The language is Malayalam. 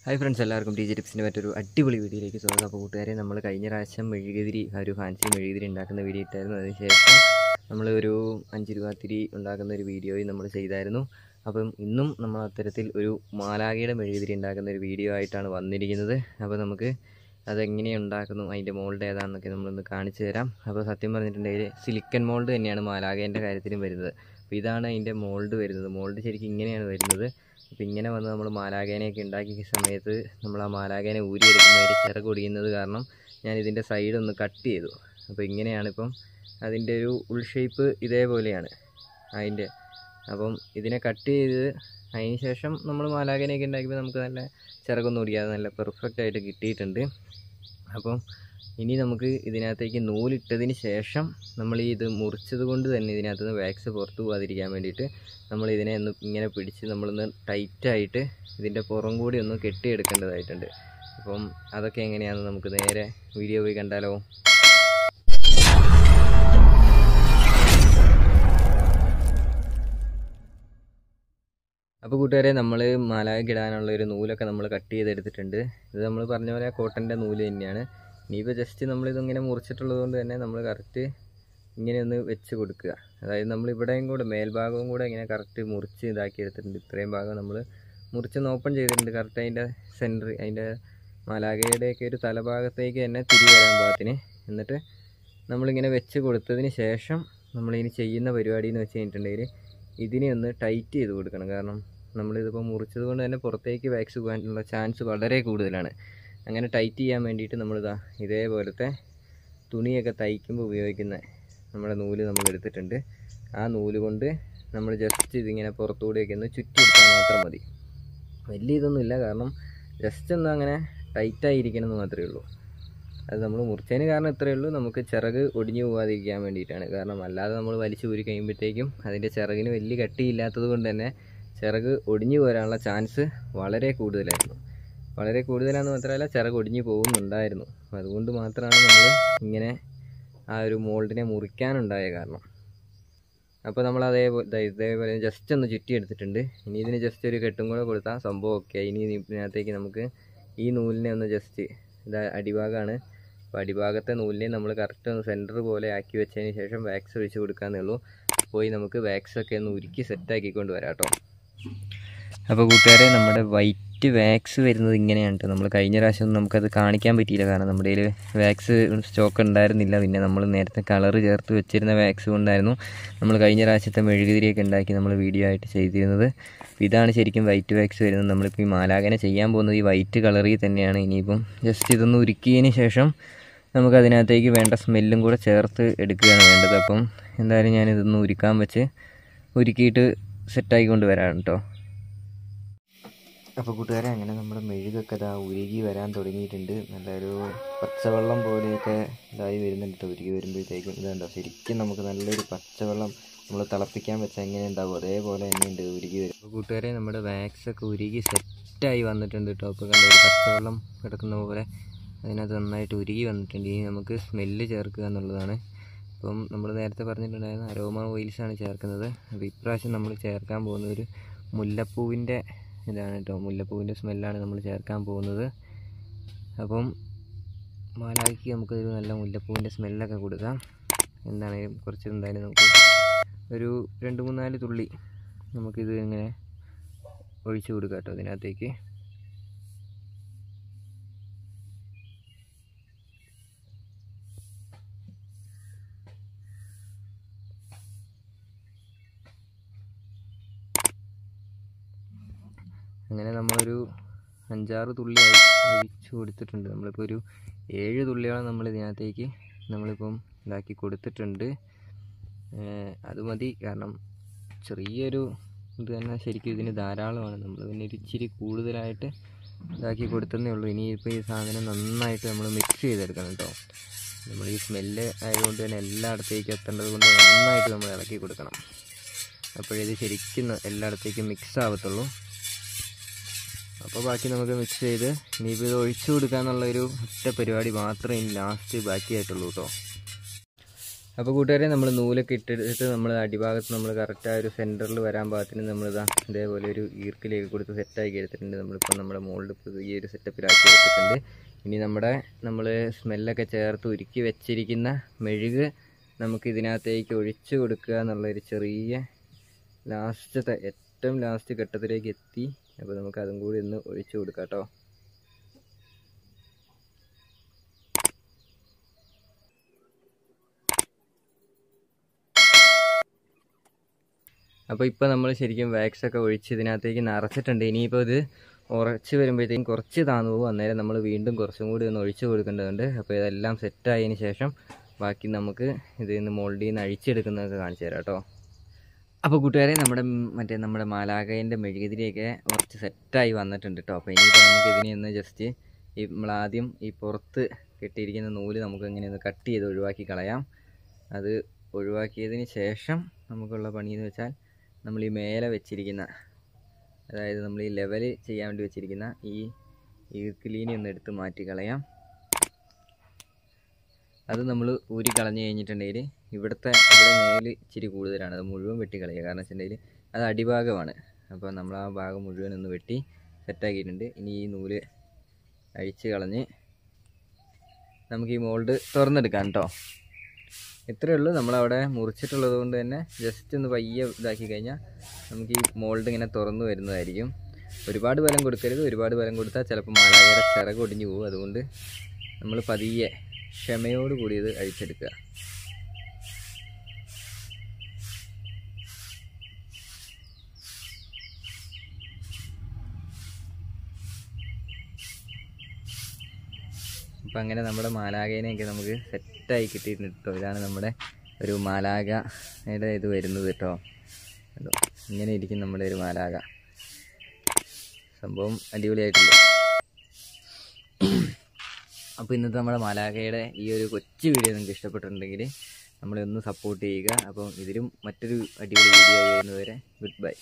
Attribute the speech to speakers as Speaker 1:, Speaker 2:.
Speaker 1: ഹായ് ഫ്രണ്ട്സ്, എല്ലാവർക്കും ടി ജി ടിപ്സിൻ്റെ മറ്റൊരു അടിപൊളി വീഡിയോയിലേക്ക് സ്വാഗതം. അപ്പോൾ കൂട്ടുകാരെ, നമ്മൾ കഴിഞ്ഞ പ്രാവശ്യം മെഴുകുതിരി ഒരു ഫാൻസി മെഴുകുതിരി ഉണ്ടാക്കുന്ന വീഡിയോ ഇട്ടായിരുന്നു. അതിനുശേഷം നമ്മൾ ഒരു 5 രൂപ തിരി ഉണ്ടാക്കുന്ന ഒരു വീഡിയോയും നമ്മൾ ചെയ്തായിരുന്നു. അപ്പം ഇന്നും നമ്മൾ അത്തരത്തിൽ ഒരു മാലാഖയുടെ മെഴുകുതിരി ഉണ്ടാക്കുന്ന ഒരു വീഡിയോ ആയിട്ടാണ് വന്നിരിക്കുന്നത്. അപ്പോൾ നമുക്ക് അതെങ്ങനെ ഉണ്ടാക്കുന്നു, അതിൻ്റെ മോൾഡ് ഏതാണെന്നൊക്കെ നമ്മളൊന്ന് കാണിച്ചു തരാം. അപ്പോൾ സത്യം പറഞ്ഞിട്ടുണ്ടെങ്കിൽ സിലിക്കൺ മോൾഡ് തന്നെയാണ് മാലാഖേൻ്റെ കാര്യത്തിലും വരുന്നത്. അപ്പോൾ ഇതാണ് അതിൻ്റെ മോൾഡ് വരുന്നത്. മോൾഡ് ശരിക്കും ഇങ്ങനെയാണ് വരുന്നത്. അപ്പോൾ ഇങ്ങനെ വന്ന് നമ്മൾ മാലാഖേനെയൊക്കെ ഉണ്ടാക്കിയ സമയത്ത് നമ്മൾ ആ മാലാഖേനെ ഊരിയെടുക്കുമ്പോൾ അതിൻ്റെ ചിറക് ഒടിയുന്നത് കാരണം ഞാൻ ഇതിൻ്റെ സൈഡ് ഒന്ന് കട്ട് ചെയ്തു. അപ്പോൾ ഇങ്ങനെയാണിപ്പം അതിൻ്റെ ഒരു ഉൾ ഷേപ്പ് ഇതേപോലെയാണ് അതിൻ്റെ. അപ്പം ഇതിനെ കട്ട് ചെയ്ത് അതിന് ശേഷം നമ്മൾ മാലാഖേനെയൊക്കെ ഉണ്ടാക്കിയപ്പോൾ നമുക്ക് നല്ല ചിറകൊന്നും ഒടിയാതെ നല്ല പെർഫെക്റ്റായിട്ട് കിട്ടിയിട്ടുണ്ട്. അപ്പം ഇനി നമുക്ക് ഇതിനകത്തേക്ക് നൂലിട്ടതിന് ശേഷം നമ്മൾ ഇത് മുറിച്ചത് കൊണ്ട് തന്നെ ഇതിനകത്ത് നിന്ന് വാക്സ് പുറത്ത് പോകാതിരിക്കാൻ വേണ്ടിയിട്ട് നമ്മൾ ഇതിനെ ഒന്ന് ഇങ്ങനെ പിടിച്ച് നമ്മളൊന്ന് ടൈറ്റായിട്ട് ഇതിൻ്റെ പുറം കൂടി ഒന്ന് കെട്ടിയെടുക്കേണ്ടതായിട്ടുണ്ട്. അപ്പം അതൊക്കെ എങ്ങനെയാണെന്ന് നമുക്ക് നേരെ വീഡിയോ പോയി കണ്ടാലോ. അപ്പോൾ കൂട്ടുകാരെ, നമ്മൾ മാലാഖയ്ക്കിടാനുള്ള ഒരു നൂലൊക്കെ നമ്മൾ കട്ട് ചെയ്തെടുത്തിട്ടുണ്ട്. ഇത് നമ്മൾ പറഞ്ഞ പോലെ കോട്ടൻ്റെ നൂല് തന്നെയാണ്. ഇനിയിപ്പോൾ ജസ്റ്റ് നമ്മളിതിങ്ങനെ മുറിച്ചിട്ടുള്ളത് കൊണ്ട് തന്നെ നമ്മൾ കറക്റ്റ് ഇങ്ങനെ ഒന്ന് വെച്ച് കൊടുക്കുക. അതായത് നമ്മളിവിടെയും കൂടെ മേൽഭാഗവും കൂടെ ഇങ്ങനെ കറക്റ്റ് മുറിച്ച് ഇതാക്കി എടുത്തിട്ടുണ്ട്. ഇത്രയും ഭാഗം നമ്മൾ മുറിച്ചൊന്ന് ഓപ്പൺ ചെയ്തിട്ടുണ്ട്. കറക്റ്റ് അതിൻ്റെ സെൻറ്റർ, അതിൻ്റെ മാലാഖയുടെയൊക്കെ ഒരു തലഭാഗത്തേക്ക് തന്നെ തിരി വരാൻ പാകത്തിന്. എന്നിട്ട് നമ്മളിങ്ങനെ വെച്ച് കൊടുത്തതിന് ശേഷം നമ്മളിനി ചെയ്യുന്ന പരിപാടി എന്ന് വെച്ച് കഴിഞ്ഞിട്ടുണ്ടെങ്കിൽ ഇതിനെ ഒന്ന് ടൈറ്റ് ചെയ്ത് കൊടുക്കണം. കാരണം നമ്മളിതിപ്പോൾ മുറിച്ചത് കൊണ്ട് തന്നെ പുറത്തേക്ക് വാക്സ് പോകാനുള്ള ചാൻസ് വളരെ കൂടുതലാണ്. അങ്ങനെ ടൈറ്റ് ചെയ്യാൻ വേണ്ടിയിട്ട് നമ്മളിതാ ഇതേപോലത്തെ തുണിയൊക്കെ തയ്ക്കുമ്പോൾ ഉപയോഗിക്കുന്ന നമ്മുടെ നൂല് നമ്മൾ എടുത്തിട്ടുണ്ട്. ആ നൂല് കൊണ്ട് നമ്മൾ ജസ്റ്റ് ഇതിങ്ങനെ പുറത്തുകൂടെയൊക്കെ ഒന്ന് ചുറ്റിയെടുത്താൽ മാത്രം മതി. വലിയ ഇതൊന്നുമില്ല, കാരണം ജസ്റ്റ് ഒന്ന് അങ്ങനെ ടൈറ്റായിരിക്കണം എന്ന് മാത്രമേ ഉള്ളൂ. അത് നമ്മൾ മുറിച്ചതിന് കാരണം ഇത്രയേ ഉള്ളൂ, നമുക്ക് ചിറക് ഒടിഞ്ഞു പോകാതിരിക്കാൻ വേണ്ടിയിട്ടാണ്. കാരണം അല്ലാതെ നമ്മൾ വലിച്ചു ഊരി കഴിയുമ്പോഴത്തേക്കും അതിൻ്റെ ചിറകിന് വലിയ കട്ടിയില്ലാത്തത് കൊണ്ട് തന്നെ ചിറക് ഒടിഞ്ഞു പോരാനുള്ള ചാൻസ് വളരെ കൂടുതലായിരുന്നു. വളരെ കൂടുതലാണെന്ന് മാത്രമല്ല, ചിറക് ഒടിഞ്ഞു പോകുന്നുണ്ടായിരുന്നു. അപ്പോൾ അതുകൊണ്ട് മാത്രമാണ് നമ്മൾ ഇങ്ങനെ ആ ഒരു മോൾഡിനെ മുറിക്കാനുണ്ടായ കാരണം. അപ്പോൾ നമ്മൾ ഇതേപോലെ ജസ്റ്റ് ഒന്ന് ചുറ്റിയെടുത്തിട്ടുണ്ട്. ഇനി ഇതിന് ജസ്റ്റ് ഒരു കെട്ടും കൂടെ കൊടുത്താൽ സംഭവം ഓക്കെ. ഇനി ഇതിനകത്തേക്ക് നമുക്ക് ഈ നൂലിനെ ഒന്ന് ജസ്റ്റ് അടിഭാഗമാണ്. അപ്പോൾ അടിഭാഗത്തെ നൂലിനെ നമ്മൾ കറക്റ്റ് ഒന്ന് സെൻറ്റർ പോലെ ആക്കി വെച്ചതിന് ശേഷം വാക്സ് ഒഴിച്ച് കൊടുക്കാമെന്നേ ഉള്ളൂ. പോയി നമുക്ക് വാക്സൊക്കെ ഒന്ന് ഉരുക്കി സെറ്റാക്കിക്കൊണ്ട് വരാം കേട്ടോ. അപ്പോൾ കൂട്ടുകാരെ, നമ്മുടെ വൈറ്റ് വാക്സ് വരുന്നത് ഇങ്ങനെയാണ് കേട്ടോ. നമ്മൾ കഴിഞ്ഞ പ്രാവശ്യം നമുക്കത് കാണിക്കാൻ പറ്റിയില്ല, കാരണം നമ്മുടെ കയ്യിൽ വാക്സ് സ്റ്റോക്ക് ഉണ്ടായിരുന്നില്ല. പിന്നെ നമ്മൾ നേരത്തെ കളറ് ചേർത്ത് വെച്ചിരുന്ന വാക്സ് കൊണ്ടായിരുന്നു നമ്മൾ കഴിഞ്ഞ പ്രാവശ്യത്തെ മെഴുകുതിരിയൊക്കെ ഉണ്ടാക്കി നമ്മൾ വീഡിയോ ആയിട്ട് ചെയ്തിരുന്നത്. ഇതാണ് ശരിക്കും വൈറ്റ് വാക്സ് വരുന്നത്. നമ്മളിപ്പോൾ ഈ മാലാഖനെ ചെയ്യാൻ പോകുന്നത് ഈ വൈറ്റ് കളറിൽ തന്നെയാണ്. ഇനിയിപ്പം ജസ്റ്റ് ഇതൊന്ന് ഉരുക്കിയതിന് ശേഷം നമുക്കതിനകത്തേക്ക് വേണ്ട സ്മെല്ലും കൂടെ ചേർത്ത് എടുക്കുകയാണ് വേണ്ടത്. അപ്പം എന്തായാലും ഞാനിതൊന്ന് ഉരുക്കാൻ വെച്ച് ഉരുക്കിയിട്ട് സെറ്റാക്കിക്കൊണ്ട് വരാം കേട്ടോ. അപ്പോൾ കൂട്ടുകാരെ, അങ്ങനെ നമ്മുടെ മെഴുകൊക്കെ ഉരുകി വരാൻ തുടങ്ങിയിട്ടുണ്ട്. നല്ലൊരു പച്ചവെള്ളം പോലെയൊക്കെ ഇതായി വരുന്നുണ്ട് കേട്ടോ. ഉരുകി വരുമ്പോഴത്തേക്കും ഇതുണ്ടോ, ശരിക്കും നമുക്ക് നല്ലൊരു പച്ചവെള്ളം നമ്മൾ തിളപ്പിക്കാൻ വെച്ചാൽ എങ്ങനെ ഉണ്ടാവും അതേപോലെ തന്നെയുണ്ട് ഉരുകി വരും. അപ്പോൾ കൂട്ടുകാരെ, നമ്മുടെ വാക്സൊക്കെ ഉരുകി സെറ്റായി വന്നിട്ടുണ്ട് കേട്ടോ. അപ്പോൾ കണ്ട ഒരു പച്ചവെള്ളം കിടക്കുന്ന പോലെ അതിനകത്ത് നന്നായിട്ട് ഉരുകി വന്നിട്ടുണ്ട്. ഇനി നമുക്ക് സ്മെല്ല് ചേർക്കുക എന്നുള്ളതാണ്. അപ്പം നമ്മൾ നേരത്തെ പറഞ്ഞിട്ടുണ്ടായിരുന്ന അരോമ ഓയിൽസാണ് ചേർക്കുന്നത്. അപ്പോൾ ഇപ്രാവശ്യം നമ്മൾ ചേർക്കാൻ പോകുന്ന ഒരു മുല്ലപ്പൂവിൻ്റെ ഇതാണ് കേട്ടോ. മുല്ലപ്പൂവിൻ്റെ സ്മെല്ലാണ് നമ്മൾ ചേർക്കാൻ പോകുന്നത്. അപ്പം മാലാഖയ്ക്ക് നമുക്കൊരു നല്ല മുല്ലപ്പൂവിൻ്റെ സ്മെല്ലൊക്കെ കൊടുക്കാം. എന്താണെങ്കിലും കുറച്ച് എന്തായാലും നമുക്ക് ഒരു 2-3-4 തുള്ളി നമുക്കിത് ഇങ്ങനെ ഒഴിച്ചു കൊടുക്കാം കേട്ടോ ഇതിനകത്തേക്ക്. അങ്ങനെ നമ്മളൊരു 5-6 തുള്ളി ഒഴിച്ച് കൊടുത്തിട്ടുണ്ട്. നമ്മളിപ്പോൾ ഒരു 7 തുള്ളിയോളം നമ്മൾ ഇതിനകത്തേക്ക് നമ്മളിപ്പം ഇതാക്കി കൊടുത്തിട്ടുണ്ട്. അത് മതി, കാരണം ചെറിയൊരു ഇത് തന്നെ ശരിക്കും ഇതിന് ധാരാളമാണ്. നമ്മൾ പിന്നെ ഒരു ഇച്ചിരി കൂടുതലായിട്ട് ഇതാക്കി കൊടുത്തതേ ഉള്ളൂ. ഇനിയിപ്പോൾ ഈ സാധനം നന്നായിട്ട് നമ്മൾ മിക്സ് ചെയ്തെടുക്കണം കേട്ടോ. നമ്മൾ ഈ സ്മെല്ല് ആയതുകൊണ്ട് തന്നെ എല്ലായിടത്തേക്കും എത്തേണ്ടത് കൊണ്ട് നന്നായിട്ട് നമ്മൾ ഇളക്കി കൊടുക്കണം. അപ്പോഴിത് ശരിക്കും എല്ലായിടത്തേക്കും മിക്സ് ആവത്തുള്ളൂ. അപ്പോൾ ബാക്കി നമുക്ക് മിക്സ് ചെയ്ത് ഇനിയിപ്പോൾ ഇത് ഒഴിച്ചു കൊടുക്കുക എന്നുള്ളൊരു ഒറ്റ പരിപാടി മാത്രമേ ഇനി ലാസ്റ്റ് ബാക്കിയായിട്ടുള്ളൂ കേട്ടോ. അപ്പോൾ കൂട്ടുകാരെ നമ്മൾ നൂലൊക്കെ ഇട്ടെടുത്തിട്ട് നമ്മൾ അടിഭാഗത്ത് നമ്മൾ കറക്റ്റ് ആ ഒരു സെൻറ്ററിൽ വരാൻ പാകത്തിന് നമ്മളിതാ ഇതേപോലെ ഒരു ഈർക്കിലേക്ക് കൊടുത്ത് സെറ്റാക്കി എടുത്തിട്ടുണ്ട്. നമ്മളിപ്പോൾ നമ്മുടെ മോൾഡ് ഇപ്പോൾ ഈ ഒരു സെറ്റപ്പിലാക്കി എടുത്തിട്ടുണ്ട്. ഇനി നമ്മൾ സ്മെല്ലൊക്കെ ചേർത്ത് ഉരുക്കി വെച്ചിരിക്കുന്ന മെഴുക് നമുക്ക് ഇതിനകത്തേക്ക് ഒഴിച്ചു കൊടുക്കുക എന്നുള്ളൊരു ചെറിയ ഏറ്റവും ലാസ്റ്റ് ഘട്ടത്തിലേക്ക് എത്തി. അപ്പോൾ നമുക്ക് അതും കൂടി ഒന്ന് ഒഴിച്ചു കൊടുക്കാം കേട്ടോ. അപ്പോൾ ഇപ്പോൾ നമ്മൾ ശരിക്കും വാക്സൊക്കെ ഒഴിച്ച് ഇതിനകത്തേക്ക് നിറച്ചിട്ടുണ്ട്. ഇനിയിപ്പോൾ ഇത് ഉറച്ച് വരുമ്പോഴത്തേക്കും കുറച്ച് താന്നു പോകും. അന്നേരം നമ്മൾ വീണ്ടും കുറച്ചും കൂടി ഒന്ന് ഒഴിച്ച് കൊടുക്കേണ്ടതുണ്ട്. അപ്പോൾ ഇതെല്ലാം സെറ്റായതിന് ശേഷം ബാക്കി നമുക്ക് ഇതിൽ നിന്ന് മോൾഡിൽ നിന്ന് അഴിച്ചെടുക്കുന്നതൊക്കെ കാണിച്ചു തരാം കേട്ടോ. അപ്പോൾ കൂട്ടുകാരെ നമ്മുടെ മാലാഖേൻ്റെ മെഴുകുതിരിയൊക്കെ കുറച്ച് സെറ്റായി വന്നിട്ടുണ്ട് കേട്ടോ. അപ്പോൾ ഇനിയിപ്പോൾ നമുക്ക് ഇതിനെ ഒന്ന് ജസ്റ്റ് നമ്മളാദ്യം ഈ പുറത്ത് കെട്ടിയിരിക്കുന്ന നൂല് നമുക്ക് ഇങ്ങനെ ഒന്ന് കട്ട് ചെയ്ത് ഒഴിവാക്കി കളയാം. അത് ഒഴിവാക്കിയതിന് ശേഷം നമുക്കുള്ള പണിയെന്ന് വെച്ചാൽ നമ്മൾ ഈ മേലെ വെച്ചിരിക്കുന്ന, അതായത് നമ്മൾ ഈ ലെവൽ ചെയ്യാൻ വേണ്ടി വെച്ചിരിക്കുന്ന ഈ ഈർക്കിലീനെ ഒന്ന് എടുത്ത് മാറ്റി കളയാം. അത് നമ്മൾ ഊരി കളഞ്ഞ് കഴിഞ്ഞിട്ടുണ്ടെങ്കിൽ ഇവിടെ മേല് ഇച്ചിരി കൂടുതലാണ്, അത് മുഴുവൻ വെട്ടി കളയുക. കാരണം വെച്ചിട്ടുണ്ടെങ്കിൽ അത് അടിഭാഗമാണ്. അപ്പോൾ നമ്മൾ ആ ഭാഗം മുഴുവൻ ഒന്ന് വെട്ടി സെറ്റാക്കിയിട്ടുണ്ട്. ഇനി ഈ നൂല് അഴിച്ച് കളഞ്ഞ് നമുക്ക് ഈ മോൾഡ് തുറന്നെടുക്കാം കേട്ടോ. ഇത്രയേ ഉള്ളൂ. നമ്മളവിടെ മുറിച്ചിട്ടുള്ളത് കൊണ്ട് തന്നെ ജസ്റ്റ് ഒന്ന് പയ്യെ ഇതാക്കി കഴിഞ്ഞാൽ നമുക്ക് ഈ മോൾഡ് ഇങ്ങനെ തുറന്നു വരുന്നതായിരിക്കും. ഒരുപാട് ബലം കൊടുക്കരുത്. ഒരുപാട് ബലം കൊടുത്താൽ ചിലപ്പോൾ മാലാഖയുടെ ചിറക് ഒടിഞ്ഞു പോകും. അതുകൊണ്ട് നമ്മൾ പതിയെ ക്ഷമയോട് കൂടി ഇത് അഴിച്ചെടുക്കുക. അപ്പം അങ്ങനെ നമ്മുടെ മാലാഖേനെയൊക്കെ നമുക്ക് സെറ്റായി കിട്ടിയിട്ടുണ്ട് കേട്ടോ. ഇതാണ് നമ്മുടെ ഒരു മാലാഖയുടെ ഇത് വരുന്നത് കേട്ടോ. ഇങ്ങനെ ഇരിക്കും നമ്മുടെ ഒരു മാലാഖ. സംഭവം അടിപൊളിയായിട്ടുണ്ട്. അപ്പോൾ ഇന്നത്തെ നമ്മുടെ മാലാഖയുടെ ഈ ഒരു കൊച്ചു വീഡിയോ നിങ്ങൾക്ക് ഇഷ്ടപ്പെട്ടിട്ടുണ്ടെങ്കിൽ നമ്മളെ ഒന്ന് സപ്പോർട്ട് ചെയ്യുക. അപ്പം ഇതിലും മറ്റൊരു അടിപൊളി വീഡിയോ വരുന്നതുവരെ ഗുഡ് ബൈ.